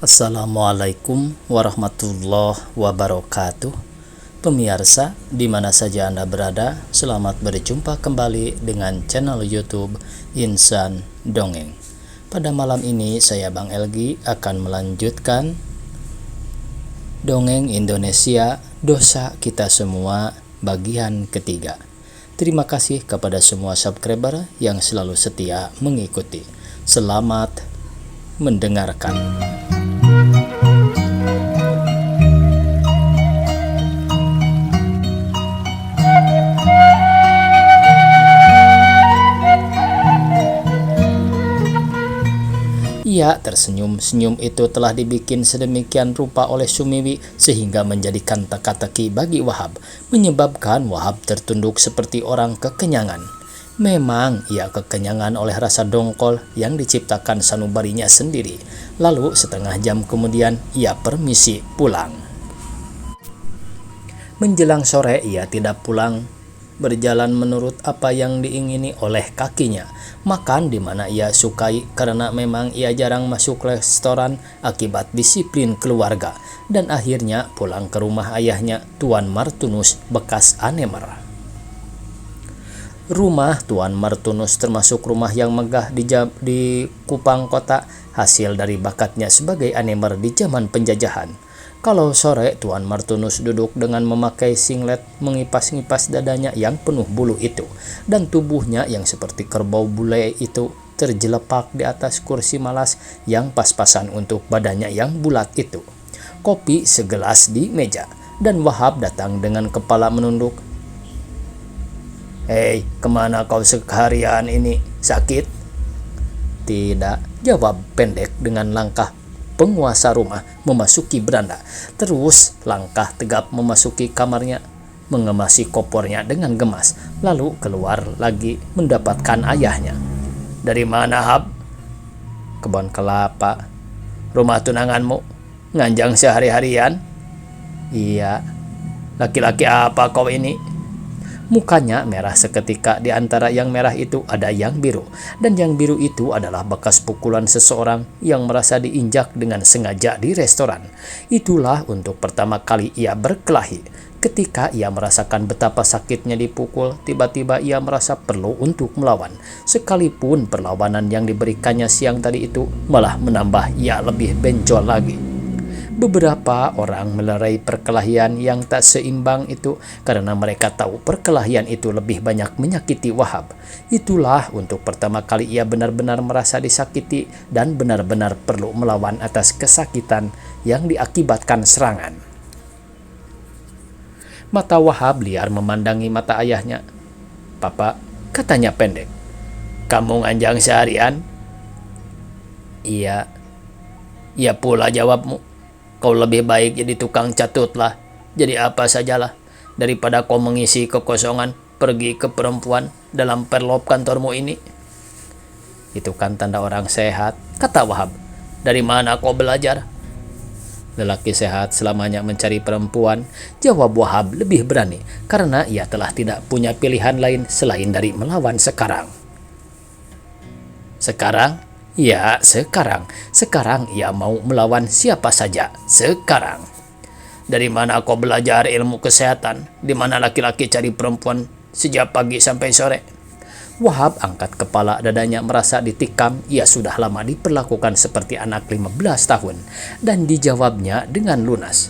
Assalamualaikum warahmatullahi wabarakatuh. Pemirsa, di mana saja Anda berada, selamat berjumpa kembali dengan channel YouTube Insan Dongeng. Pada malam ini saya Bang Elgi akan melanjutkan Dongeng Indonesia Dosa Kita Semua bagian ketiga. Terima kasih kepada semua subscriber yang selalu setia mengikuti. Selamat mendengarkan. Ia tersenyum. Senyum itu telah dibikin sedemikian rupa oleh Sumiwi sehingga menjadikan teka-teki bagi Wahab, menyebabkan Wahab tertunduk seperti orang kekenyangan. Memang ia kekenyangan oleh rasa dongkol yang diciptakan sanubarinya sendiri. Lalu setengah jam kemudian ia permisi pulang. Menjelang sore ia tidak pulang, berjalan menurut apa yang diingini oleh kakinya, makan di mana ia sukai karena memang ia jarang masuk restoran akibat disiplin keluarga, dan akhirnya pulang ke rumah ayahnya, Tuan Martunus bekas Anemer. Rumah Tuan Martunus termasuk rumah yang megah di Kupang Kota, hasil dari bakatnya sebagai Anemer di zaman penjajahan. Kalau sore Tuan Martunus duduk dengan memakai singlet, mengipas-ngipas dadanya yang penuh bulu itu, dan tubuhnya yang seperti kerbau bule itu terjelepak di atas kursi malas yang pas-pasan untuk badannya yang bulat itu. Kopi segelas di meja, dan Wahab datang dengan kepala menunduk. "Hei, kemana kau seharian ini? Sakit?" "Tidak," jawab pendek dengan langkah penguasa rumah memasuki beranda. Terus langkah tegap memasuki kamarnya, mengemasi kopornya dengan gemas, lalu keluar lagi mendapatkan ayahnya. "Dari mana, Hab?" "Kebun kelapa." "Rumah tunanganmu? Nganjang sehari-harian?" "Iya." "Laki-laki apa kau ini?" Mukanya merah seketika. Di antara yang merah itu ada yang biru, dan yang biru itu adalah bekas pukulan seseorang yang merasa diinjak dengan sengaja di restoran. Itulah untuk pertama kali ia berkelahi. Ketika ia merasakan betapa sakitnya dipukul, tiba-tiba ia merasa perlu untuk melawan. Sekalipun perlawanan yang diberikannya siang tadi itu malah menambah ia lebih benjol lagi. Beberapa orang melerai perkelahian yang tak seimbang itu karena mereka tahu perkelahian itu lebih banyak menyakiti Wahab. Itulah untuk pertama kali ia benar-benar merasa disakiti dan benar-benar perlu melawan atas kesakitan yang diakibatkan serangan. Mata Wahab liar memandangi mata ayahnya. "Papa," katanya pendek, "kamu nganjang seharian?" "Iya." "Iya pula jawabmu. Kau lebih baik jadi tukang catutlah, jadi apa sajalah, daripada kau mengisi kekosongan pergi ke perempuan dalam perlop kantormu ini." "Itu kan tanda orang sehat," kata Wahab. "Dari mana kau belajar?" "Lelaki sehat selamanya mencari perempuan," jawab Wahab lebih berani, karena ia telah tidak punya pilihan lain selain dari melawan sekarang. "Sekarang?" "Ya, sekarang. Sekarang ia mau melawan siapa saja. Sekarang." "Dari mana kau belajar ilmu kesehatan? Di mana laki-laki cari perempuan sejak pagi sampai sore?" Wahab angkat kepala, dadanya merasa ditikam. Ia sudah lama diperlakukan seperti anak 15 tahun. Dan dijawabnya dengan lunas.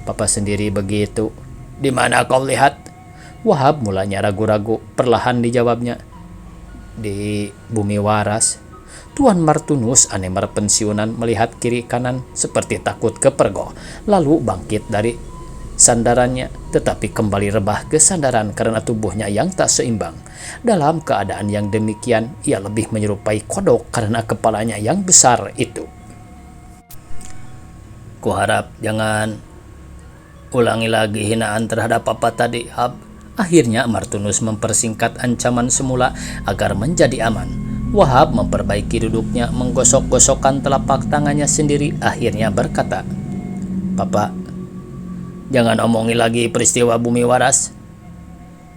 "Papa sendiri begitu." "Di mana kau lihat?" Wahab mulanya ragu-ragu, perlahan dijawabnya. "Di Bumi Waras." Tuan Martunus, Anemer pensiunan, melihat kiri kanan seperti takut kepergok, lalu bangkit dari sandarannya, tetapi kembali rebah ke sandaran karena tubuhnya yang tak seimbang. Dalam keadaan yang demikian, ia lebih menyerupai kodok karena kepalanya yang besar itu. "Kuharap jangan ulangi lagi hinaan terhadap papa tadi, Hab." Akhirnya Martunus mempersingkat ancaman semula agar menjadi aman. Wahab memperbaiki duduknya, menggosok-gosokkan telapak tangannya sendiri, akhirnya berkata, "Papa, jangan omongi lagi peristiwa Bumi Waras."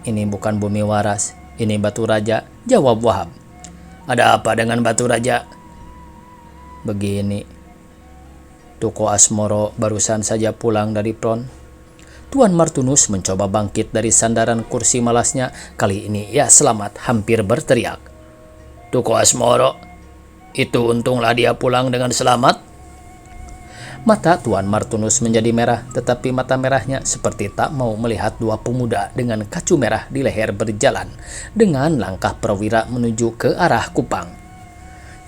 "Ini bukan Bumi Waras, ini Batu Raja," jawab Wahab. "Ada apa dengan Batu Raja?" "Begini, Toko Asmoro barusan saja pulang dari pron. Tuan Martunus mencoba bangkit dari sandaran kursi malasnya. Kali ini ia selamat hampir berteriak. Toko Asmoro, itu untunglah dia pulang dengan selamat. Mata Tuan Martunus menjadi merah, tetapi mata merahnya seperti tak mau melihat dua pemuda dengan kacu merah di leher berjalan dengan langkah perwira menuju ke arah Kupang.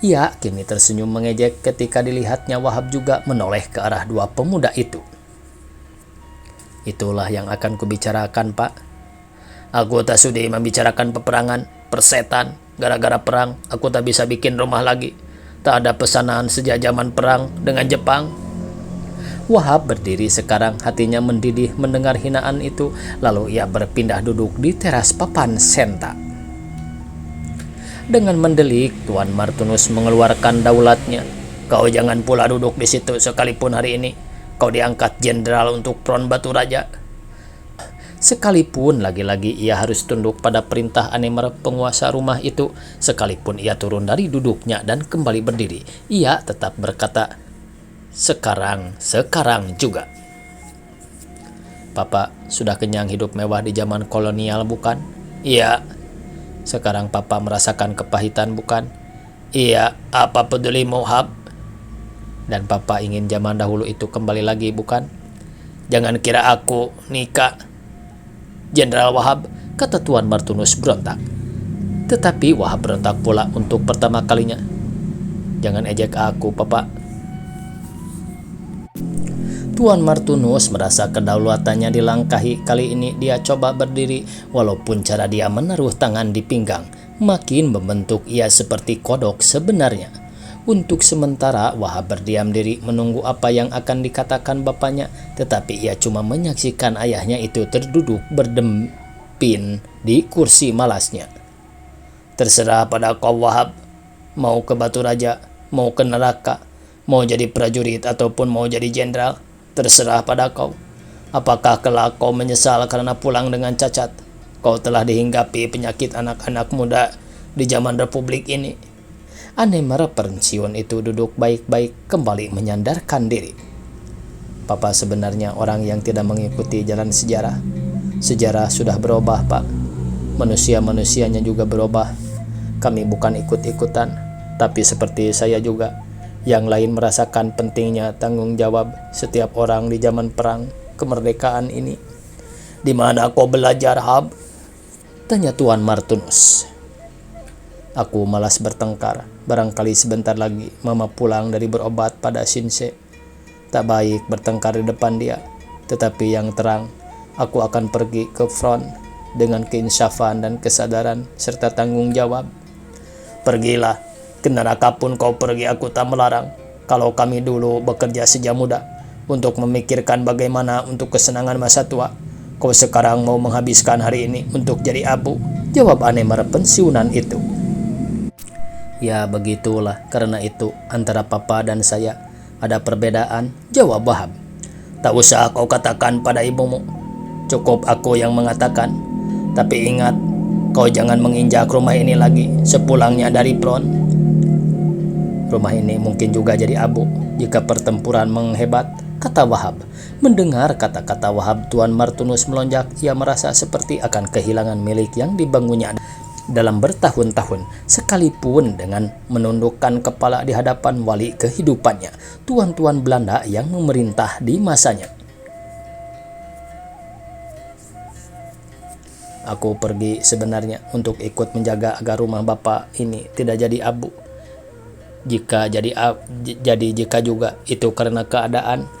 Ia kini tersenyum mengejek ketika dilihatnya Wahab juga menoleh ke arah dua pemuda itu. Itulah yang akan kubicarakan, Pak. Aku tak sudi membicarakan peperangan, persetan. Gara-gara perang, aku tak bisa bikin rumah lagi. Tak ada pesanan sejak zaman perang dengan Jepang. Wahab berdiri sekarang, hatinya mendidih mendengar hinaan itu. Lalu ia berpindah duduk di teras papan senta. Dengan mendelik, Tuan Martunus mengeluarkan daulatnya. Kau jangan pula duduk di situ sekalipun hari ini. Kau diangkat jenderal untuk Pron Batu Raja. Sekalipun lagi-lagi ia harus tunduk pada perintah Anemer penguasa rumah itu, sekalipun ia turun dari duduknya dan kembali berdiri, ia tetap berkata, sekarang juga. Papa sudah kenyang hidup mewah di zaman kolonial, bukan? Iya. Sekarang Papa merasakan kepahitan, bukan? Iya, apa pedulimu, Hab? Dan Papa ingin zaman dahulu itu kembali lagi, bukan? Jangan kira aku nikah, Jenderal Wahab, kata Tuan Martunus berontak. Tetapi Wahab berontak pula untuk pertama kalinya. Jangan ejek aku, Papa. Tuan Martunus merasa kedaulatannya dilangkahi. Kali ini dia coba berdiri, walaupun cara dia menaruh tangan di pinggang makin membentuk ia seperti kodok sebenarnya. Untuk sementara Wahab berdiam diri menunggu apa yang akan dikatakan bapaknya, tetapi ia cuma menyaksikan ayahnya itu terduduk berdempin di kursi malasnya. Terserah pada kau, Wahab. Mau ke Batu Raja, mau ke neraka, mau jadi prajurit ataupun mau jadi jenderal, terserah pada kau. Apakah kelak kau menyesal karena pulang dengan cacat? Kau telah dihinggapi penyakit anak-anak muda di zaman Republik ini. Anemer pensiun itu duduk baik-baik kembali menyandarkan diri. Papa sebenarnya orang yang tidak mengikuti jalan sejarah. Sejarah sudah berubah, Pak. Manusia-manusianya juga berubah. Kami bukan ikut-ikutan, tapi seperti saya juga, yang lain merasakan pentingnya tanggung jawab setiap orang di zaman perang kemerdekaan ini. Di mana kau belajar, Hab? Tanya Tuan Martunus. Aku malas bertengkar. Barangkali sebentar lagi Mama pulang dari berobat pada Shinsei. Tak baik bertengkar di depan dia. Tetapi yang terang, aku akan pergi ke front dengan keinsafan dan kesadaran serta tanggung jawab. Pergilah, ke neraka pun kau pergi, aku tak melarang. Kalau kami dulu bekerja sejak muda untuk memikirkan bagaimana untuk kesenangan masa tua, kau sekarang mau menghabiskan hari ini untuk jadi abu, jawab Anemer pensiunan itu. Ya begitulah, karena itu antara Papa dan saya ada perbedaan, jawab Wahab. Tak usah kau katakan pada ibumu, cukup aku yang mengatakan. Tapi ingat, kau jangan menginjak rumah ini lagi sepulangnya dari pron. Rumah ini mungkin juga jadi abu jika pertempuran menghebat, kata Wahab. Mendengar kata-kata Wahab, Tuan Martunus melonjak. Ia merasa seperti akan kehilangan milik yang dibangunnya dalam bertahun-tahun, sekalipun dengan menundukkan kepala di hadapan wali kehidupannya, tuan-tuan Belanda yang memerintah di masanya. Aku pergi sebenarnya untuk ikut menjaga agar rumah Bapak ini tidak jadi abu. Jika juga itu karena keadaan,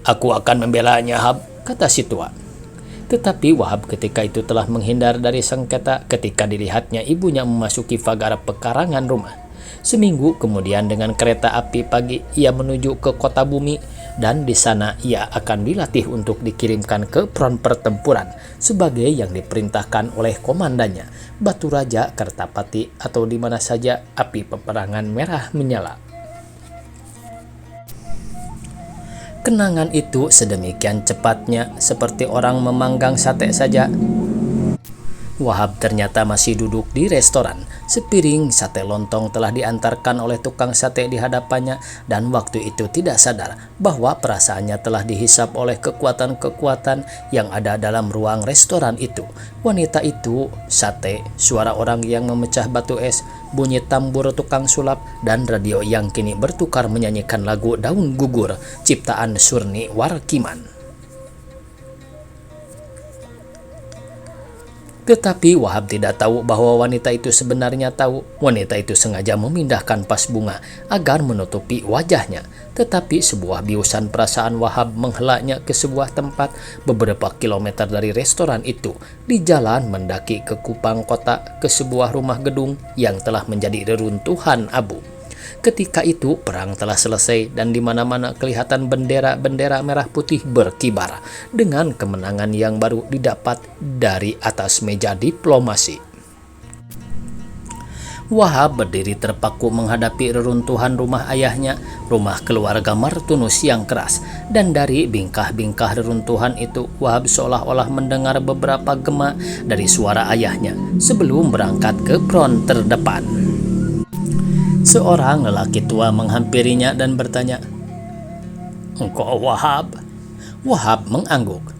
aku akan membelanya, Hab, kata si tua. Tetapi Wahab ketika itu telah menghindar dari sengketa ketika dilihatnya ibunya memasuki pagar pekarangan rumah. Seminggu kemudian dengan kereta api pagi ia menuju ke kota bumi, dan di sana ia akan dilatih untuk dikirimkan ke front pertempuran sebagai yang diperintahkan oleh komandannya, Batu Raja, Kertapati, atau di mana saja api peperangan merah menyala. Kenangan itu sedemikian cepatnya seperti orang memanggang sate saja. Wahab ternyata masih duduk di restoran Sepiring sate lontong telah diantarkan oleh tukang sate di hadapannya, dan waktu itu tidak sadar bahwa perasaannya telah dihisap oleh kekuatan-kekuatan yang ada dalam ruang restoran itu. Wanita itu, sate, suara orang yang memecah batu es, bunyi tambur tukang sulap, dan radio yang kini bertukar menyanyikan lagu Daun Gugur ciptaan Surni Warkiman. Tetapi Wahab tidak tahu bahwa wanita itu sebenarnya tahu. Wanita itu sengaja memindahkan vas bunga agar menutupi wajahnya. Tetapi sebuah biusan perasaan Wahab menghelaknya ke sebuah tempat beberapa kilometer dari restoran itu. Di jalan mendaki ke Kupang Kota, ke sebuah rumah gedung yang telah menjadi reruntuhan abu. Ketika itu perang telah selesai dan di mana-mana kelihatan bendera-bendera merah putih berkibar dengan kemenangan yang baru didapat dari atas meja diplomasi. Wahab berdiri terpaku menghadapi reruntuhan rumah ayahnya, rumah keluarga Martunus yang keras, dan dari bingkah-bingkah reruntuhan itu Wahab seolah-olah mendengar beberapa gema dari suara ayahnya sebelum berangkat ke front terdepan. Seorang lelaki tua menghampirinya dan bertanya, "Engkau Wahab?" Wahab mengangguk.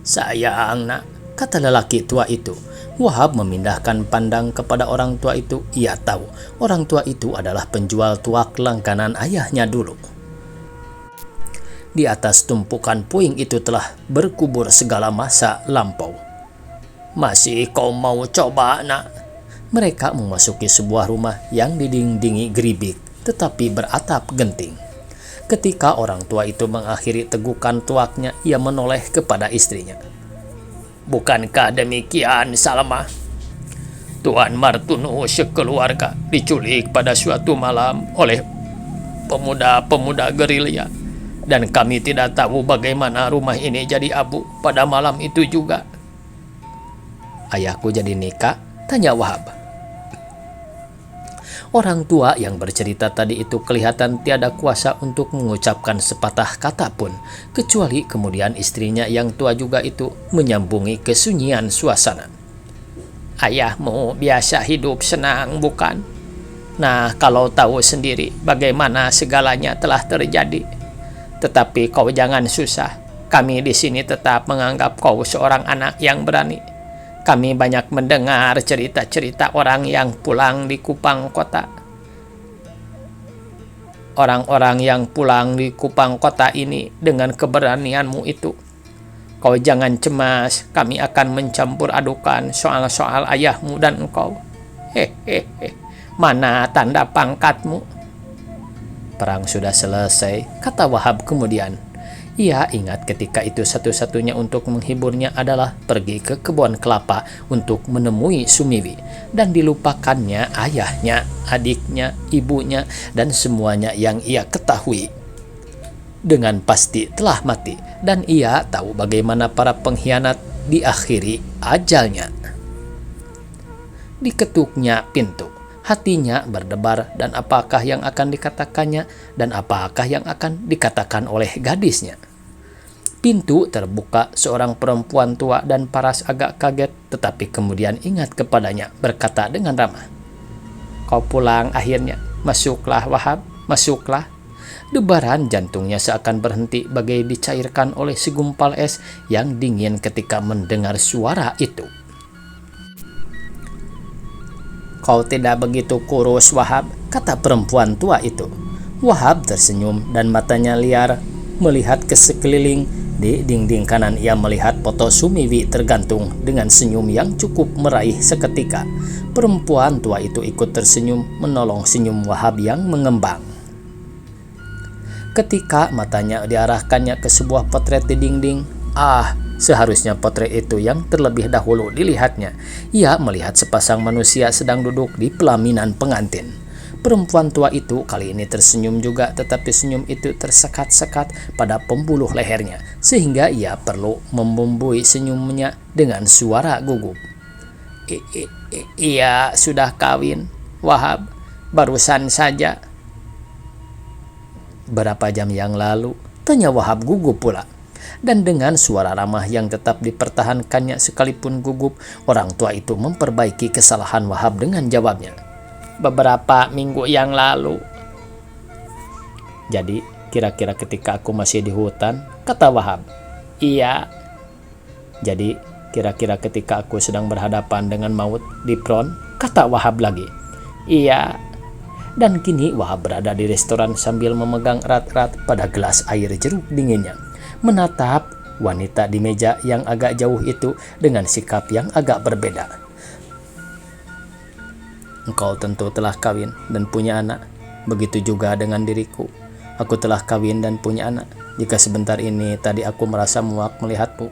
"Sayang nak," kata lelaki tua itu. Wahab memindahkan pandang kepada orang tua itu. Ia tahu orang tua itu adalah penjual tuak langganan ayahnya dulu. Di atas tumpukan puing itu telah berkubur segala masa lampau. "Masih kau mau coba nak?" Mereka memasuki sebuah rumah yang didindingi geribik tetapi beratap genting. Ketika orang tua itu mengakhiri tegukan tuaknya, ia menoleh kepada istrinya. "Bukankah demikian, Salma? Tuan Martunus sekeluarga diculik pada suatu malam oleh pemuda-pemuda gerilya, dan kami tidak tahu bagaimana rumah ini jadi abu pada malam itu juga." "Ayahku jadi nikah?" tanya Wahab. Orang tua yang bercerita tadi itu kelihatan tiada kuasa untuk mengucapkan sepatah kata pun, kecuali kemudian istrinya yang tua juga itu menyambungi kesunyian suasana. "Ayahmu biasa hidup senang, bukan? Nah, kalau tahu sendiri bagaimana segalanya telah terjadi. Tetapi kau jangan susah. Kami di sini tetap menganggap kau seorang anak yang berani. Kami banyak mendengar cerita-cerita orang yang pulang di Kupang Kota. Orang-orang yang pulang di Kupang Kota ini dengan keberanianmu itu. Kau jangan cemas, kami akan mencampur adukan soal-soal ayahmu dan engkau. Hehehe, mana tanda pangkatmu?" "Perang sudah selesai," kata Wahab kemudian. Ia ingat ketika itu satu-satunya untuk menghiburnya adalah pergi ke kebun kelapa untuk menemui Sumiwi, dan dilupakannya ayahnya, adiknya, ibunya, dan semuanya yang ia ketahui dengan pasti telah mati, dan ia tahu bagaimana para pengkhianat diakhiri ajalnya. Diketuknya pintu. Hatinya berdebar, dan apakah yang akan dikatakannya dan apakah yang akan dikatakan oleh gadisnya. Pintu terbuka, seorang perempuan tua dan paras agak kaget, tetapi kemudian ingat kepadanya, berkata dengan ramah, "Kau pulang akhirnya. Masuklah Wahab, masuklah." Debaran jantungnya seakan berhenti bagai dicairkan oleh segumpal es yang dingin ketika mendengar suara itu. "Kau tidak begitu kurus, Wahab," kata perempuan tua itu. Wahab tersenyum dan matanya liar melihat ke sekeliling. Di dinding kanan ia melihat foto Sumiwi tergantung dengan senyum yang cukup meraih seketika. Perempuan tua itu ikut tersenyum menolong senyum Wahab yang mengembang. Ketika matanya diarahkannya ke sebuah potret di dinding, seharusnya potret itu yang terlebih dahulu dilihatnya. Ia melihat sepasang manusia sedang duduk di pelaminan pengantin. Perempuan tua itu kali ini tersenyum juga, tetapi senyum itu tersekat-sekat pada pembuluh lehernya, sehingga ia perlu membumbui senyumnya dengan suara gugup. Ia sudah kawin, Wahab, barusan saja." "Berapa jam yang lalu?" tanya Wahab gugup pula. Dan dengan suara ramah yang tetap dipertahankannya sekalipun gugup, orang tua itu memperbaiki kesalahan Wahab dengan jawabnya, beberapa minggu yang lalu. Jadi kira-kira ketika aku masih di hutan, kata Wahab. Iya. Jadi kira-kira ketika aku sedang berhadapan dengan maut di Pron, kata Wahab lagi. Iya. Dan kini Wahab berada di restoran sambil memegang erat-erat pada gelas air jeruk dinginnya, menatap wanita di meja yang agak jauh itu dengan sikap yang agak berbeda. Engkau tentu telah kawin dan punya anak. Begitu juga dengan diriku. Aku telah kawin dan punya anak. Jika sebentar ini tadi aku merasa muak melihatmu,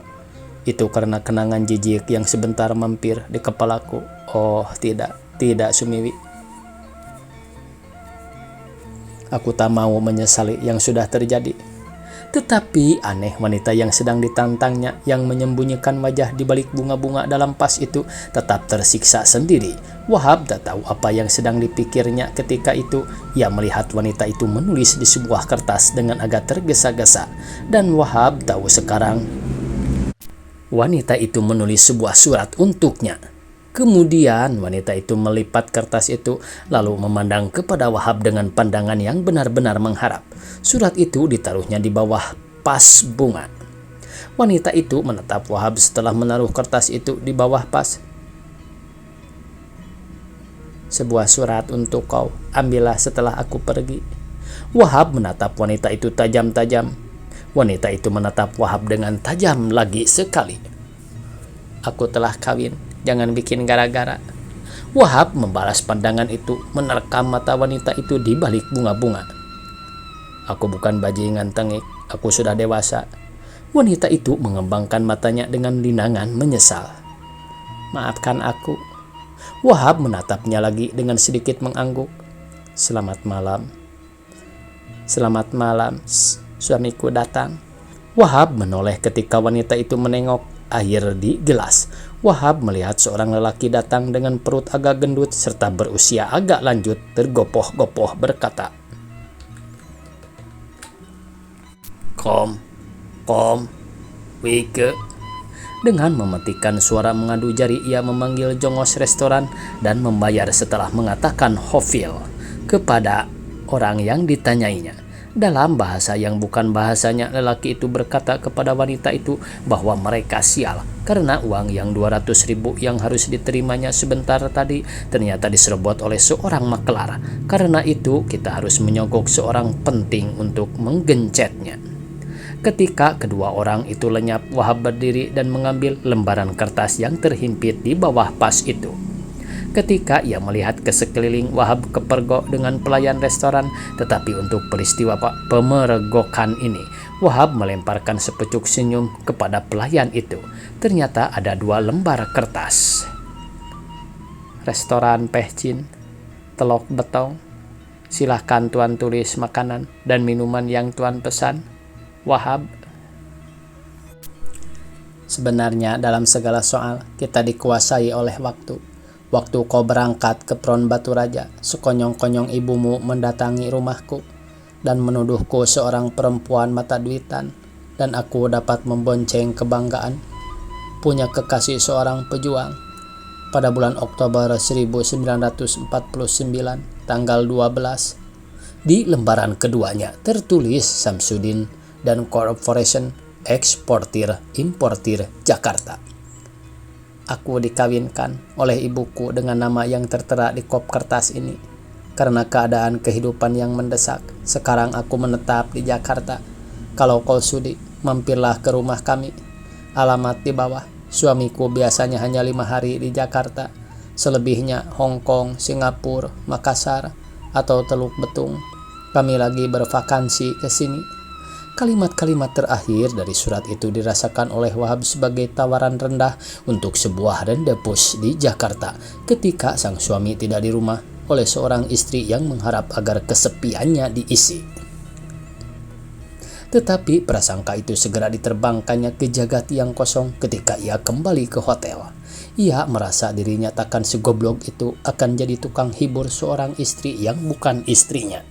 itu karena kenangan jijik yang sebentar mampir di kepalaku. Oh tidak Sumiwi. Aku tak mau menyesali yang sudah terjadi. Tetapi aneh, wanita yang sedang ditantangnya yang menyembunyikan wajah di balik bunga-bunga dalam vas itu tetap tersiksa sendiri. Wahab tak tahu apa yang sedang dipikirnya ketika itu. Ia melihat wanita itu menulis di sebuah kertas dengan agak tergesa-gesa. Dan Wahab tahu sekarang wanita itu menulis sebuah surat untuknya. Kemudian wanita itu melipat kertas itu lalu memandang kepada Wahab dengan pandangan yang benar-benar mengharap. Surat itu ditaruhnya di bawah vas bunga. Wanita itu menatap Wahab setelah menaruh kertas itu di bawah vas. Sebuah surat untuk kau, ambillah setelah aku pergi. Wahab menatap wanita itu tajam-tajam. Wanita itu menatap Wahab dengan tajam lagi sekali. Aku telah kawin, jangan bikin gara-gara. Wahab membalas pandangan itu, menerkam mata wanita itu di balik bunga-bunga. Aku bukan bajingan tengik, aku sudah dewasa. Wanita itu mengembangkan matanya dengan linangan menyesal. Maafkan aku. Wahab menatapnya lagi dengan sedikit mengangguk. Selamat malam. Selamat malam, suamiku datang. Wahab menoleh ketika wanita itu menengok air di gelas. Wahab melihat seorang lelaki datang dengan perut agak gendut serta berusia agak lanjut, tergopoh-gopoh berkata, Kom, Wike. Dengan mematikan suara mengadu jari, ia memanggil jongos restoran dan membayar setelah mengatakan hofil kepada orang yang ditanyainya. Dalam bahasa yang bukan bahasanya, lelaki itu berkata kepada wanita itu bahwa mereka sial karena uang yang 200.000 yang harus diterimanya sebentar tadi ternyata diserobot oleh seorang maklar. Karena itu kita harus menyogok seorang penting untuk menggencetnya. Ketika kedua orang itu lenyap, Wahab berdiri dan mengambil lembaran kertas yang terhimpit di bawah vas itu. Ketika ia melihat ke sekeliling, Wahab kepergok dengan pelayan restoran. Tetapi untuk peristiwa pemergokan ini, Wahab melemparkan sepucuk senyum kepada pelayan itu. Ternyata ada 2 lembar kertas. Restoran Pehcin, Telok Betong. Silahkan Tuan tulis makanan dan minuman yang Tuan pesan. Wahab. Sebenarnya dalam segala soal kita dikuasai oleh waktu. Waktu kau berangkat ke Pron Batu Raja, sekonyong-konyong ibumu mendatangi rumahku dan menuduhku seorang perempuan mata duitan, dan aku dapat membonceng kebanggaan punya kekasih seorang pejuang. Pada bulan Oktober 1949, tanggal 12, di lembaran keduanya tertulis Samsudin dan Corporation Eksportir Importir Jakarta. Aku dikawinkan oleh ibuku dengan nama yang tertera di kop kertas ini. Karena keadaan kehidupan yang mendesak, sekarang aku menetap di Jakarta. Kalau kau sudi, mampirlah ke rumah kami. Alamat di bawah. Suamiku biasanya hanya 5 hari di Jakarta. Selebihnya Hong Kong, Singapura, Makassar, atau Teluk Betung. Kami lagi bervakansi ke sini. Kalimat-kalimat terakhir dari surat itu dirasakan oleh Wahab sebagai tawaran rendah untuk sebuah rendezvous di Jakarta ketika sang suami tidak di rumah oleh seorang istri yang mengharap agar kesepiannya diisi. Tetapi prasangka itu segera diterbangkannya ke jagat yang kosong ketika ia kembali ke hotel. Ia merasa dirinya takkan segoblok itu akan jadi tukang hibur seorang istri yang bukan istrinya.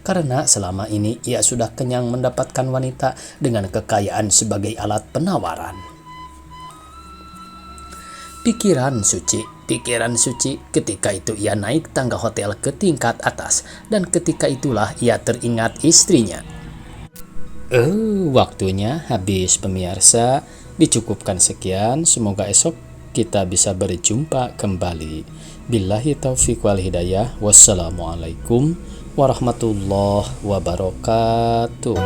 Karena selama ini ia sudah kenyang mendapatkan wanita dengan kekayaan sebagai alat penawaran. Pikiran suci pikiran suci. Ketika itu ia naik tangga hotel ke tingkat atas, dan ketika itulah ia teringat istrinya. Waktunya habis pemirsa. Dicukupkan sekian, semoga esok kita bisa berjumpa kembali. Billahi taufiq wal hidayah. Wassalamualaikum warahmatullahi wabarakatuh.